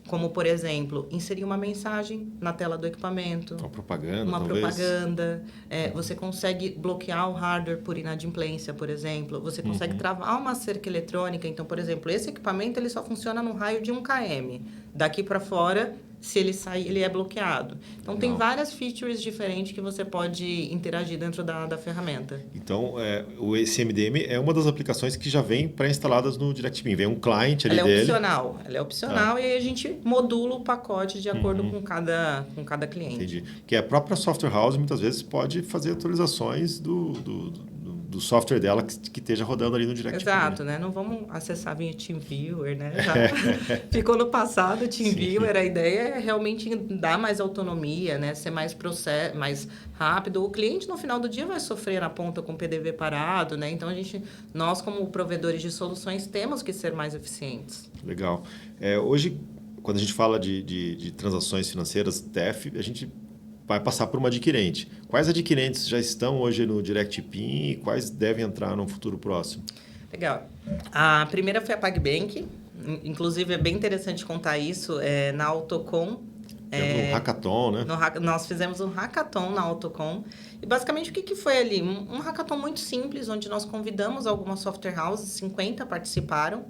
como, por exemplo, inserir uma mensagem na tela do equipamento. Uma propaganda, talvez. Propaganda. Você consegue bloquear o hardware por inadimplência, por exemplo. Você consegue travar uma cerca eletrônica. Então, por exemplo, esse equipamento ele só funciona num raio de 1 km. Daqui para fora, se ele sair, ele é bloqueado. Então, tem várias features diferentes que você pode interagir dentro da ferramenta. Então, esse MDM é uma das aplicações que já vem pré-instaladas no DirectPIN. Vem um cliente ali dele. Ela é opcional e aí a gente modula o pacote de acordo com cada cliente. Entendi. Que a própria software house, muitas vezes, pode fazer atualizações do software dela que esteja rodando ali no DirectPIN. Exato, né? Não vamos acessar via TeamViewer, né? Já ficou no passado o TeamViewer. A ideia é realmente dar mais autonomia, né? Ser mais mais rápido. O cliente, no final do dia, vai sofrer na ponta com o PDV parado, né? Então, nós, como provedores de soluções, temos que ser mais eficientes. Legal. Hoje, quando a gente fala de transações financeiras, TEF, a gente vai passar por uma adquirente. Quais adquirentes já estão hoje no DirectPIN e quais devem entrar no futuro próximo? Legal. A primeira foi a PagBank. Inclusive, é bem interessante contar isso. Na Autocom. Um hackathon, né? Nós fizemos um hackathon na Autocom. E, basicamente, o que foi ali? Um hackathon muito simples, onde nós convidamos algumas software houses, 50 participaram.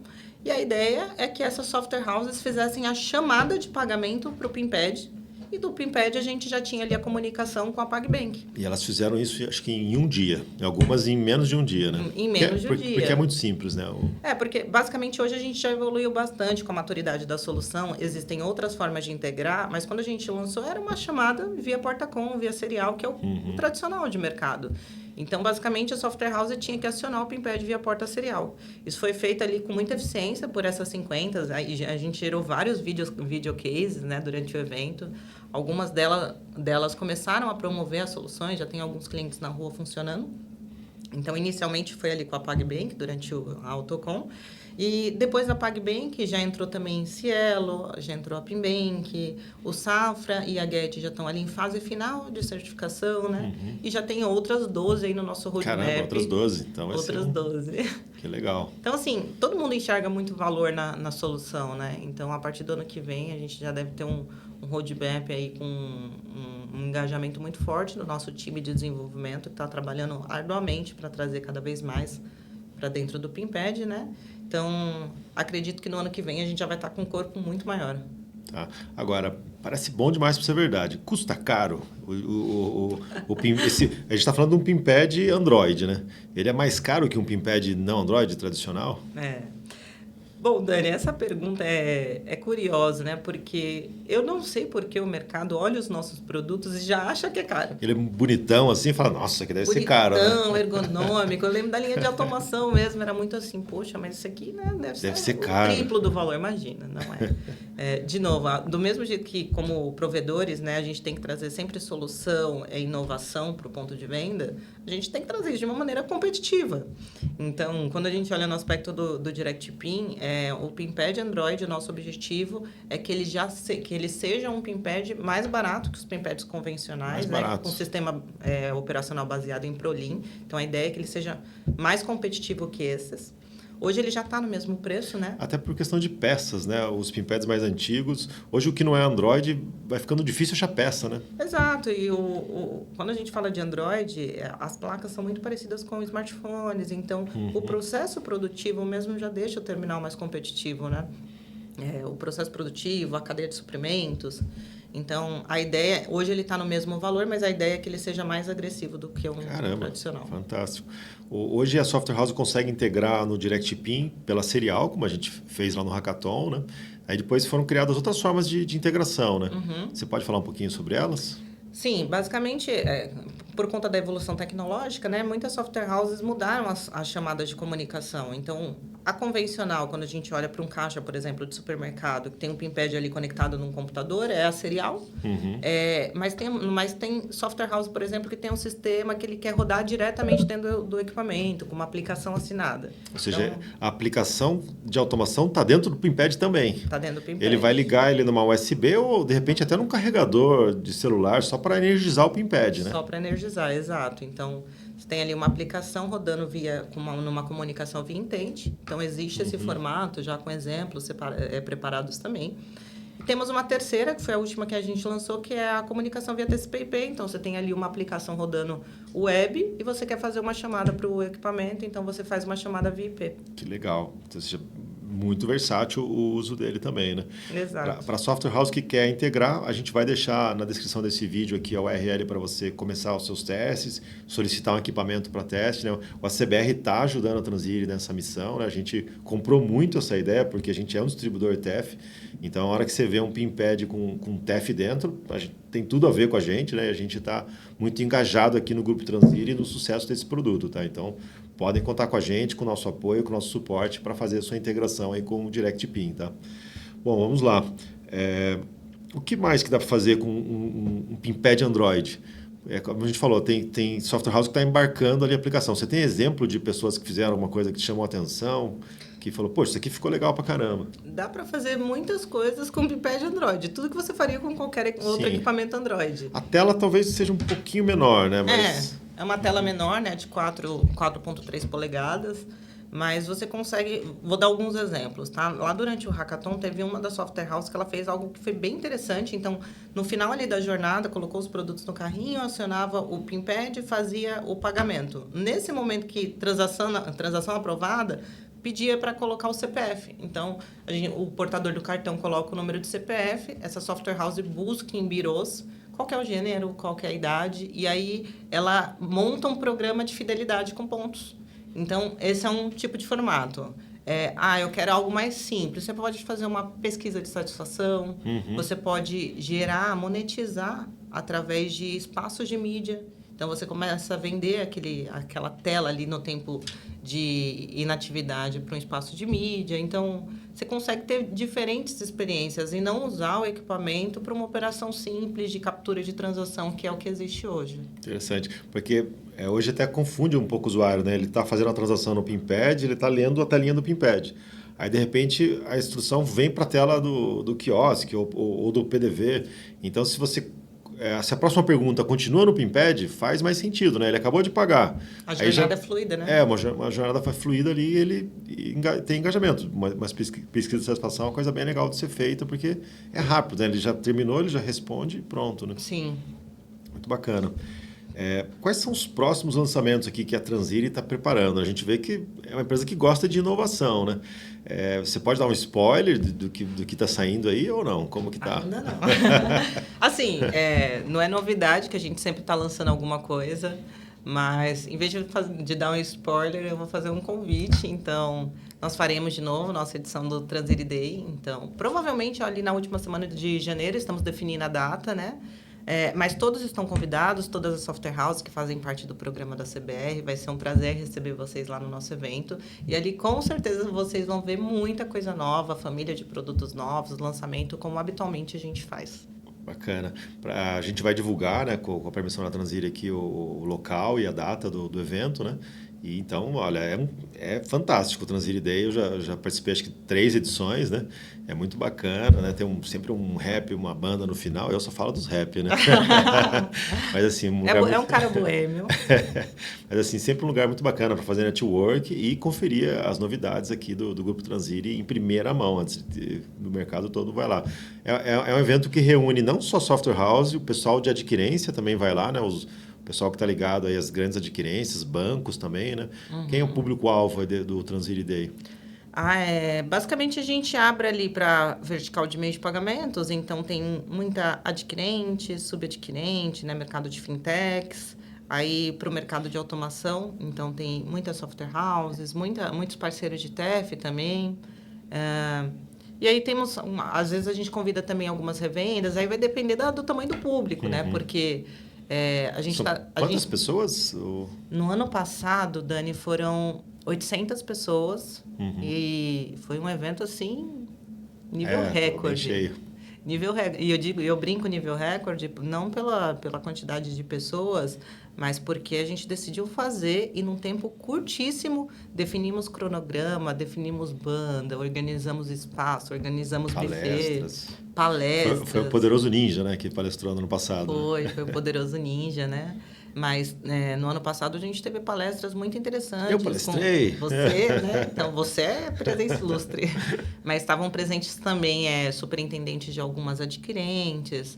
E a ideia é que essas software houses fizessem a chamada de pagamento para o PIMPAD. E do PIMPAD a gente já tinha ali a comunicação com a PagBank. E elas fizeram isso, acho que em um dia. Algumas em menos de um dia, né? Em menos de um dia. Porque é muito simples, né? Porque basicamente hoje a gente já evoluiu bastante com a maturidade da solução. Existem outras formas de integrar, mas quando a gente lançou era uma chamada via porta-com, via serial, que é o tradicional de mercado. Então, basicamente, a software house tinha que acionar o PIMPAD via porta serial. Isso foi feito ali com muita eficiência por essas 50. A gente gerou vários video cases, né, durante o evento. Algumas delas começaram a promover as soluções, já tem alguns clientes na rua funcionando. Então, inicialmente foi ali com a PagBank, durante a Autocom. E depois da PagBank já entrou também Cielo, já entrou a PIMBank, o Safra e a Get já estão ali em fase final de certificação, né? E já tem outras 12 aí no nosso roadmap. Caramba, outras 12. Então, outras 12. Que legal. Então, assim, todo mundo enxerga muito valor na solução, né? Então, a partir do ano que vem, a gente já deve ter um roadmap aí com um engajamento muito forte no nosso time de desenvolvimento, que está trabalhando arduamente para trazer cada vez mais para dentro do PIMPAD, né? Então, acredito que no ano que vem a gente já vai estar com um corpo muito maior. Tá. Agora, parece bom demais para ser verdade. Custa caro? A gente está falando de um PIMPAD Android, né? Ele é mais caro que um PIMPAD não Android tradicional? Bom, Dani, essa pergunta é curiosa, né? Porque eu não sei por que o mercado olha os nossos produtos e já acha que é caro. Ele é bonitão assim, fala, nossa, que deve ser caro, né? Bonitão, ergonômico. Eu lembro da linha de automação mesmo, era muito assim, poxa, mas isso aqui, né, deve ser caro. O triplo do valor, imagina, não é? De novo, do mesmo jeito que como provedores, né, a gente tem que trazer sempre solução e inovação para o ponto de venda, a gente tem que trazer isso de uma maneira competitiva. Então, quando a gente olha no aspecto do Direct PIN, o PIMPAD Android, o nosso objetivo é que ele seja um PIMPAD mais barato que os PIMPADs convencionais, né, com sistema operacional baseado em ProLean. Então, a ideia é que ele seja mais competitivo que esses. Hoje ele já está no mesmo preço, né? Até por questão de peças, né? Os PIMPADs mais antigos. Hoje o que não é Android vai ficando difícil achar peça, né? Exato. E quando a gente fala de Android, as placas são muito parecidas com smartphones. Então, o processo produtivo mesmo já deixa o terminal mais competitivo, né? O processo produtivo, a cadeia de suprimentos. Então, a ideia... Hoje ele está no mesmo valor, mas a ideia é que ele seja mais agressivo do que um tradicional. Fantástico. Hoje a Software House consegue integrar no Direct PIN pela serial, como a gente fez lá no Hackathon, né? Aí depois foram criadas outras formas de integração, né? Você pode falar um pouquinho sobre elas? Sim, basicamente, por conta da evolução tecnológica, né, muitas software houses mudaram as chamadas de comunicação. Então, a convencional, quando a gente olha para um caixa, por exemplo, de supermercado, que tem um PIMPAD ali conectado num computador, é a serial. Mas tem software house, por exemplo, que tem um sistema que ele quer rodar diretamente dentro do equipamento, com uma aplicação assinada. Ou seja, a aplicação de automação está dentro do PIMPAD também. Está dentro do PIMPAD. Ele vai ligar ele numa USB ou, de repente, até num carregador de celular, só para energizar o PIMPAD, né? Só para energizar, exato. Então, você tem ali uma aplicação rodando numa comunicação via Intent. Então, existe esse formato, já com exemplos preparados também. E temos uma terceira, que foi a última que a gente lançou, que é a comunicação via TCP/IP. Então, você tem ali uma aplicação rodando web e você quer fazer uma chamada para o equipamento, então você faz uma chamada via IP. Que legal. Então, seja muito versátil o uso dele também, né? Exato. Para a software house que quer integrar, a gente vai deixar na descrição desse vídeo aqui a URL para você começar os seus testes, solicitar um equipamento para teste, né? O ACBR está ajudando a Transire nessa missão, né? A gente comprou muito essa ideia porque a gente é um distribuidor TEF, então a hora que você vê um PIMPAD com TEF dentro, tem tudo a ver com a gente, né? A gente está muito engajado aqui no Grupo Transire e no sucesso desse produto, tá? Então, podem contar com a gente, com o nosso apoio, com o nosso suporte para fazer a sua integração aí com o Direct PIN, tá? Bom, vamos lá. O que mais que dá para fazer com um PIMPAD Android? Como a gente falou, tem software house que está embarcando ali a aplicação. Você tem exemplo de pessoas que fizeram alguma coisa que te chamou a atenção, que falou, poxa, isso aqui ficou legal pra caramba? Dá para fazer muitas coisas com o PIMPAD Android. Tudo que você faria com qualquer outro equipamento Android. A tela talvez seja um pouquinho menor, né? Mas... É uma tela menor, né, de 4.3 polegadas, mas você consegue... Vou dar alguns exemplos, tá? Lá durante o Hackathon, teve uma da software house que ela fez algo que foi bem interessante. Então, no final ali da jornada, colocou os produtos no carrinho, acionava o PIMPAD e fazia o pagamento. Nesse momento que transação aprovada, pedia para colocar o CPF. Então, o portador do cartão coloca o número de CPF, essa software house busca em birôs qual que é o gênero, qual que é a idade, e aí ela monta um programa de fidelidade com pontos. Então, esse é um tipo de formato. Eu quero algo mais simples. Você pode fazer uma pesquisa de satisfação, você pode gerar, monetizar através de espaços de mídia. Então, você começa a vender aquela tela ali no tempo de inatividade para um espaço de mídia. Então, você consegue ter diferentes experiências e não usar o equipamento para uma operação simples de captura de transação, que é o que existe hoje. Interessante, porque hoje até confunde um pouco o usuário, né? Ele está fazendo a transação no PINPAD, ele está lendo a telinha do PINPAD. Aí, de repente, a instrução vem para a tela do quiosque ou do PDV. Então, se a próxima pergunta continua no PINPAD, faz mais sentido, né? Ele acabou de pagar. A jornada é fluida, né? Uma jornada fluida ali, ele tem engajamento. Mas pesquisa de satisfação é uma coisa bem legal de ser feita, porque é rápido, né? Ele já terminou, ele já responde e pronto, né? Sim. Muito bacana. Quais são os próximos lançamentos aqui que a Transire está preparando? A gente vê que é uma empresa que gosta de inovação, né? Você pode dar um spoiler do que está saindo aí ou não? Como que está? Ainda não. Assim, não é novidade que a gente sempre está lançando alguma coisa, mas em vez de dar um spoiler, eu vou fazer um convite. Então, nós faremos de novo nossa edição do Transire Day. Então, provavelmente ali na última semana de janeiro, estamos definindo a data, né? Mas todos estão convidados, todas as software houses que fazem parte do programa da CBR. Vai ser um prazer receber vocês lá no nosso evento. E ali, com certeza, vocês vão ver muita coisa nova, família de produtos novos, lançamento, como habitualmente a gente faz. Bacana. A gente vai divulgar, né, com a permissão da Transire aqui, o local e a data do evento, né? E então, olha, é fantástico o Transire Day. Eu já participei, acho que 3 edições, né? É muito bacana, né? Tem sempre um rap, uma banda no final. Eu só falo dos rap, né? Mas assim, um cara boêmio. Mas assim, sempre um lugar muito bacana para fazer network e conferir as novidades aqui do Grupo Transire em primeira mão, antes do mercado todo vai lá. É um evento que reúne não só software house, o pessoal de adquirência também vai lá, né? O pessoal que está ligado aí às grandes adquirências, bancos também, né? Quem é o público-alvo do Transire Day? Basicamente, a gente abre ali para vertical de meio de pagamentos, então tem muita adquirente, subadquirente, né? Mercado de fintechs. Aí, para o mercado de automação, então tem muitas software houses, muitos parceiros de TEF também. E aí temos, às vezes a gente convida também algumas revendas, aí vai depender do tamanho do público, né? Porque... Quantas pessoas? No ano passado, Dani, foram 800 pessoas. E foi um evento, assim, nível recorde. Bem cheio. Nível recorde. E eu brinco nível recorde, não pela quantidade de pessoas, mas porque a gente decidiu fazer e num tempo curtíssimo definimos cronograma, definimos banda, organizamos espaço, organizamos palestras. Foi o Poderoso Ninja, né, que palestrou no ano passado. Foi o Poderoso Ninja, né? Mas no ano passado a gente teve palestras muito interessantes. Eu palestrei. Com você, né? Então, você é presença ilustre. Mas estavam presentes também superintendentes de algumas adquirentes,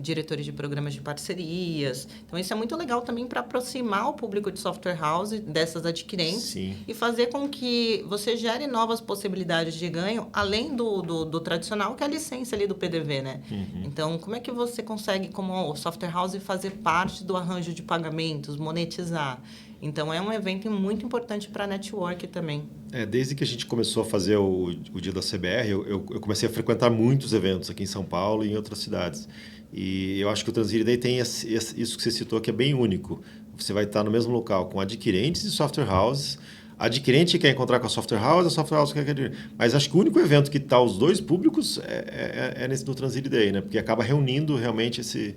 diretores de programas de parcerias. Então, isso é muito legal também para aproximar o público de software house dessas adquirentes. Sim. E fazer com que você gere novas possibilidades de ganho, além do tradicional, que é a licença ali do PDV, né? Então, como é que você consegue, como software house, fazer parte do arranjo de pagamentos, monetizar? Então, é um evento muito importante para a network também. Desde que a gente começou a fazer o dia da CBR, eu comecei a frequentar muitos eventos aqui em São Paulo e em outras cidades. E eu acho que o Transire Day tem isso que você citou, que é bem único. Você vai estar no mesmo local com adquirentes de software houses. A adquirente quer encontrar com a software house, a software house quer adquirir. Mas acho que o único evento que está os dois públicos é nesse do Transire Day, né? Porque acaba reunindo realmente esses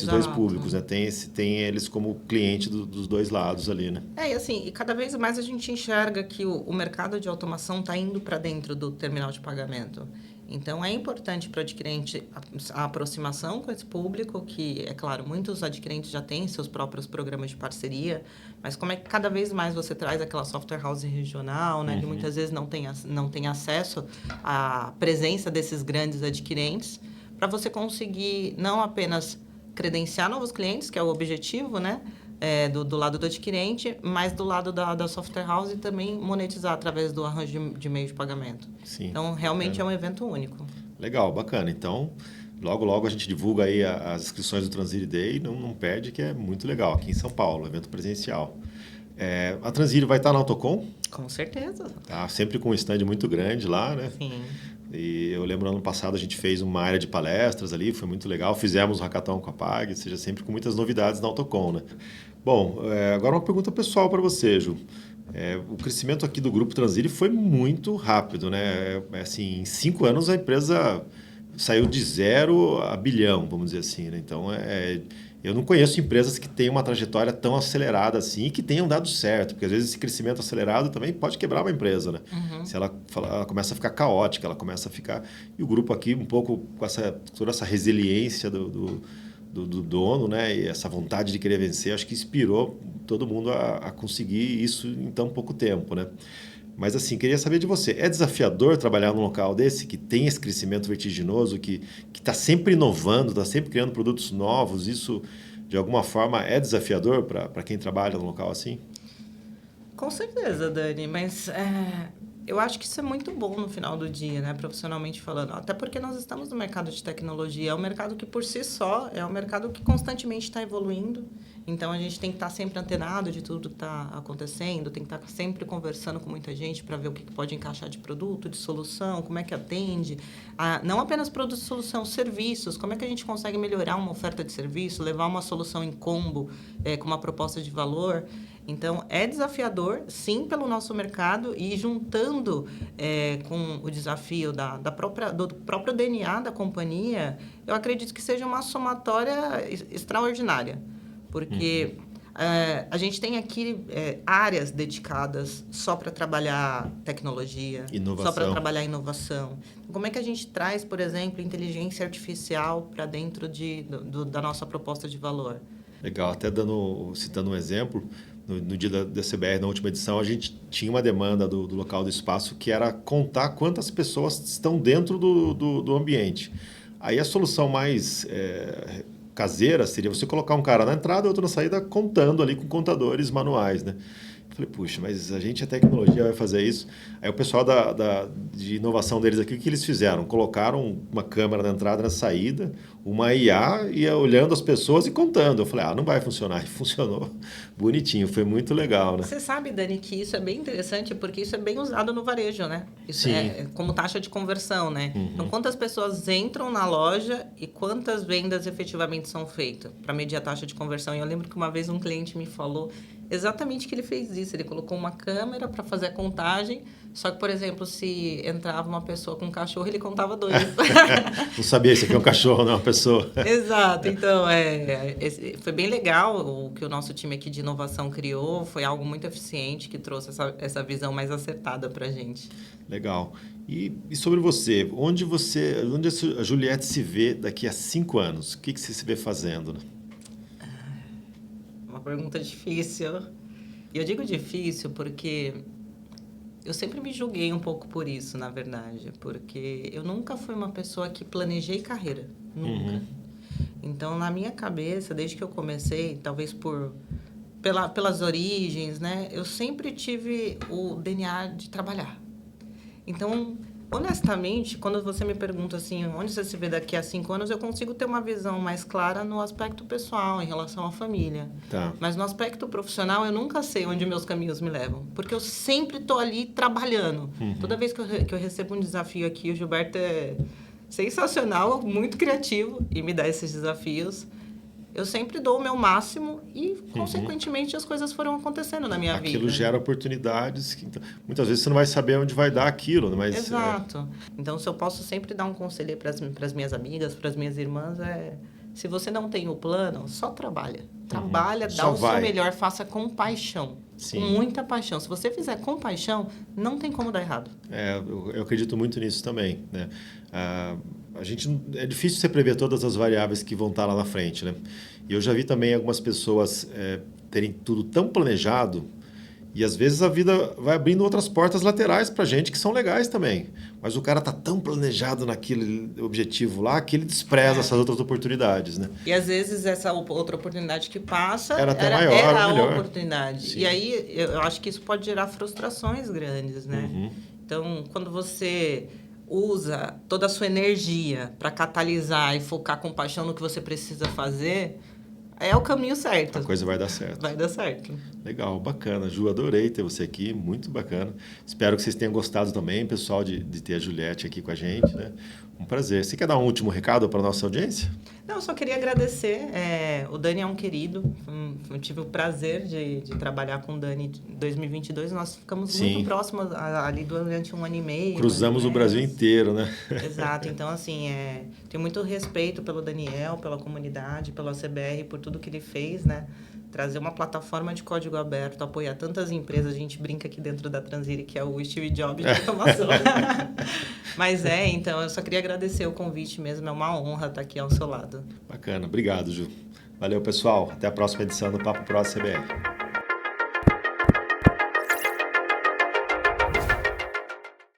dois públicos, né? Tem eles como cliente dos dois lados ali, né? E assim, e cada vez mais a gente enxerga que o mercado de automação está indo para dentro do terminal de pagamento. Então, é importante para o adquirente a aproximação com esse público, que, é claro, muitos adquirentes já têm seus próprios programas de parceria, mas como é que cada vez mais você traz aquela software house regional, né, que muitas vezes não tem acesso à presença desses grandes adquirentes, para você conseguir não apenas credenciar novos clientes, que é o objetivo, né, do lado do adquirente, mas do lado da software house e também monetizar através do arranjo de meio de pagamento. Sim, então, realmente bacana. é um evento único. Legal, bacana. Então, logo a gente divulga aí as inscrições do Transire Day, não perde, que é muito legal, aqui em São Paulo, evento presencial. A Transire vai estar na Autocom? Com certeza. Tá, sempre com um stand muito grande lá, né? Sim. E eu lembro, no ano passado, a gente fez uma área de palestras ali, foi muito legal. Fizemos um hackathon com a PAG, seja sempre com muitas novidades na Autocom, né? Bom, agora uma pergunta pessoal para você, Ju. O crescimento aqui do Grupo Transire foi muito rápido, né? Assim, em 5 anos a empresa saiu de 0 a bilhão, vamos dizer assim, né? Então, eu não conheço empresas que tenham uma trajetória tão acelerada assim e que tenham dado certo, porque às vezes esse crescimento acelerado também pode quebrar uma empresa, né? Uhum. Se ela começa a ficar caótica, ela começa a ficar... E o grupo aqui, um pouco com toda essa resiliência do dono, né? E essa vontade de querer vencer, acho que inspirou todo mundo a conseguir isso em tão pouco tempo, né? Mas assim, queria saber de você, é desafiador trabalhar num local desse que tem esse crescimento vertiginoso, que está sempre inovando, está sempre criando produtos novos? Isso, de alguma forma, é desafiador para quem trabalha num local assim? Com certeza, Dani, mas eu acho que isso é muito bom no final do dia, né, profissionalmente falando. Até porque nós estamos no mercado de tecnologia, é um mercado que por si só é um mercado que constantemente está evoluindo. Então a gente tem que estar sempre antenado de tudo que está acontecendo, tem que estar sempre conversando com muita gente para ver o que pode encaixar de produto, de solução, como é que atende. Não apenas produtos, solução, serviços, como é que a gente consegue melhorar uma oferta de serviço, levar uma solução em combo com uma proposta de valor. Então, é desafiador, sim, pelo nosso mercado e juntando com o desafio do próprio DNA da companhia, eu acredito que seja uma somatória extraordinária, porque a gente tem aqui áreas dedicadas só para trabalhar tecnologia, Inovação. só para trabalhar inovação. Como é que a gente traz, por exemplo, inteligência artificial para dentro da nossa proposta de valor? Legal, até citando um exemplo, no dia da CBR, na última edição, a gente tinha uma demanda do local do espaço que era contar quantas pessoas estão dentro do ambiente. Aí a solução mais caseira seria você colocar um cara na entrada e outro na saída contando ali com contadores manuais, né? Falei, puxa, mas a gente, a tecnologia vai fazer isso. Aí o pessoal de inovação deles aqui, o que eles fizeram? Colocaram uma câmera na entrada e na saída, uma IA ia olhando as pessoas e contando. Eu falei, não vai funcionar. E funcionou bonitinho, foi muito legal, né? Você sabe, Dani, que isso é bem interessante porque isso é bem usado no varejo, né? Isso Sim. é como taxa de conversão, né? Uhum. Então, quantas pessoas entram na loja e quantas vendas efetivamente são feitas para medir a taxa de conversão. E eu lembro que uma vez um cliente me falou exatamente que ele fez isso. Ele colocou uma câmera para fazer a contagem, só que, por exemplo, se entrava uma pessoa com um cachorro, ele contava 2. Não sabia se aqui é um cachorro, não é uma pessoa. Exato. Então, foi bem legal o que o nosso time aqui de inovação criou. Foi algo muito eficiente que trouxe essa visão mais acertada para a gente. Legal. E sobre você, onde a Juliette se vê daqui a 5 anos? O que você se vê fazendo, né? Uma pergunta difícil. E eu digo difícil porque eu sempre me julguei um pouco por isso, na verdade. Porque eu nunca fui uma pessoa que planejei carreira. Nunca. Uhum. Então, na minha cabeça, desde que eu comecei, talvez pelas origens, né? Eu sempre tive o DNA de trabalhar. Então, honestamente, quando você me pergunta assim, onde você se vê daqui a 5 anos, eu consigo ter uma visão mais clara no aspecto pessoal, em relação à família. Tá. Mas no aspecto profissional, eu nunca sei onde meus caminhos me levam. Porque eu sempre estou ali trabalhando. Uhum. Toda vez que eu recebo um desafio aqui, o Gilberto é sensacional, muito criativo e me dá esses desafios. Eu sempre dou o meu máximo e, consequentemente, as coisas foram acontecendo na minha vida. Aquilo gera oportunidades que muitas vezes você não vai saber onde vai dar aquilo, né? Mas, exato. Então, se eu posso sempre dar um conselho para as minhas amigas, para as minhas irmãs, se você não tem o plano, só trabalha. Trabalha, dá o seu melhor, faça com paixão. Sim. Com muita paixão. Se você fizer com paixão, não tem como dar errado. Eu acredito muito nisso também, né? É difícil você prever todas as variáveis que vão estar lá na frente, né? E eu já vi também algumas pessoas terem tudo tão planejado E às vezes a vida vai abrindo outras portas laterais para gente que são legais também. Mas o cara tá tão planejado naquele objetivo lá que ele despreza essas outras oportunidades, né? E às vezes essa outra oportunidade que passa era até maior, a melhor. oportunidade. Sim. E aí eu acho que isso pode gerar frustrações grandes, né? Uhum. Então, quando você usa toda a sua energia para catalisar e focar com paixão no que você precisa fazer, é o caminho certo. A coisa vai dar certo. Vai dar certo. Legal, bacana. Ju, adorei ter você aqui, muito bacana. Espero que vocês tenham gostado também, pessoal, de ter a Juliette aqui com a gente, né? Um prazer. Você quer dar um último recado para a nossa audiência? Não, eu só queria agradecer. O Dani é um querido. Eu tive o prazer de trabalhar com o Dani em 2022. Nós ficamos muito próximos ali durante 1 ano e meio. Cruzamos o Brasil inteiro, né? Exato. Então, assim, tenho muito respeito pelo Daniel, pela comunidade, pelo ACBR, por tudo que ele fez, né? Trazer uma plataforma de código aberto, apoiar tantas empresas. A gente brinca aqui dentro da Transire, que é o Steve Jobs de automação. Mas então, eu só queria agradecer o convite mesmo. É uma honra estar aqui ao seu lado. Bacana. Obrigado, Ju. Valeu, pessoal. Até a próxima edição do Papo Pro CBR.